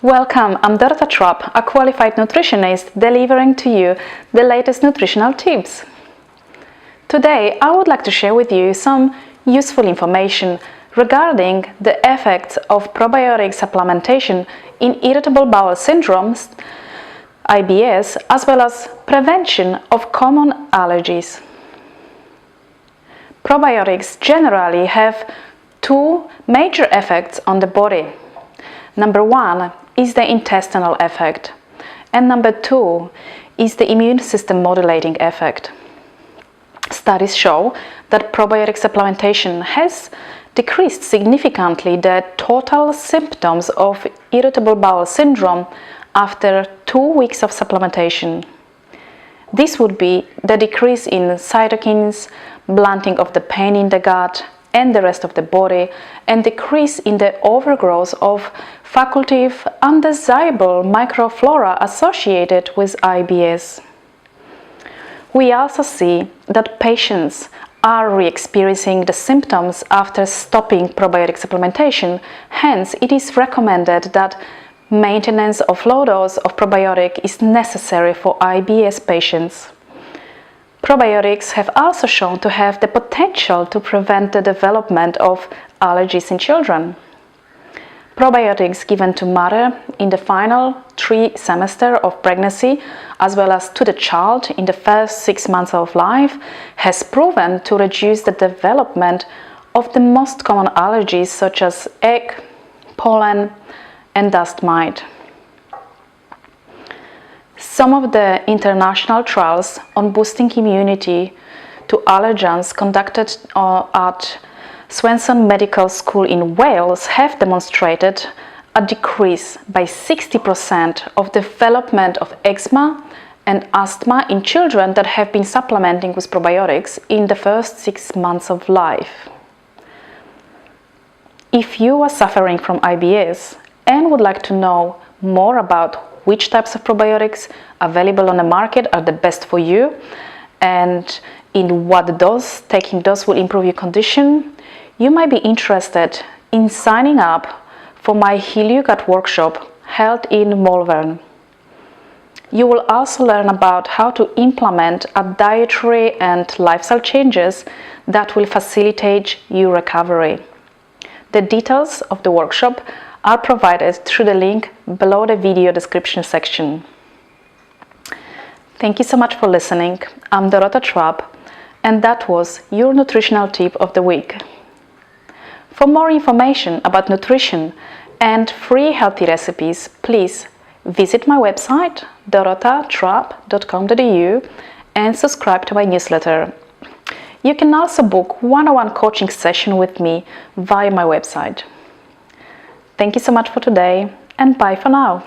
Welcome, I'm Dorota Trupp, a qualified nutritionist delivering to you the latest nutritional tips. Today, I would like to share with you some useful information regarding the effects of probiotic supplementation in irritable bowel syndrome, IBS, as well as prevention of common allergies. Probiotics generally have two major effects on the body. Number one is the intestinal effect, and number two is the immune system modulating effect. Studies show that probiotic supplementation has decreased significantly the total symptoms of irritable bowel syndrome after 2 weeks of supplementation. This would be the decrease in cytokines, blunting of the pain in the gut and the rest of the body, and decrease in the overgrowth of facultative undesirable microflora associated with IBS. We also see that patients are re-experiencing the symptoms after stopping probiotic supplementation. Hence, it is recommended that maintenance of low dose of probiotic is necessary for IBS patients. Probiotics have also shown to have the potential to prevent the development of allergies in children. Probiotics given to mother in the final 3 semesters of pregnancy, as well as to the child in the first 6 months of life, has proven to reduce the development of the most common allergies such as egg, pollen, and dust mite. Some of the international trials on boosting immunity to allergens conducted at Swansea Medical School in Wales have demonstrated a decrease by 60% of development of eczema and asthma in children that have been supplementing with probiotics in the first 6 months of life. If you are suffering from IBS and would like to know more about which types of probiotics available on the market are the best for you and in what dose taking those will improve your condition, you might be interested in signing up for my Heal Your Gut workshop held in Malvern. You will also learn about how to implement a dietary and lifestyle changes that will facilitate your recovery. The details of the workshop are provided through the link below the video description section. Thank you so much for listening. I'm Dorota Trupp, and that was your nutritional tip of the week. For more information about nutrition and free healthy recipes, please visit my website dorotatrupp.com.au and subscribe to my newsletter. You can also book one-on-one coaching session with me via my website. Thank you so much for today, and bye for now.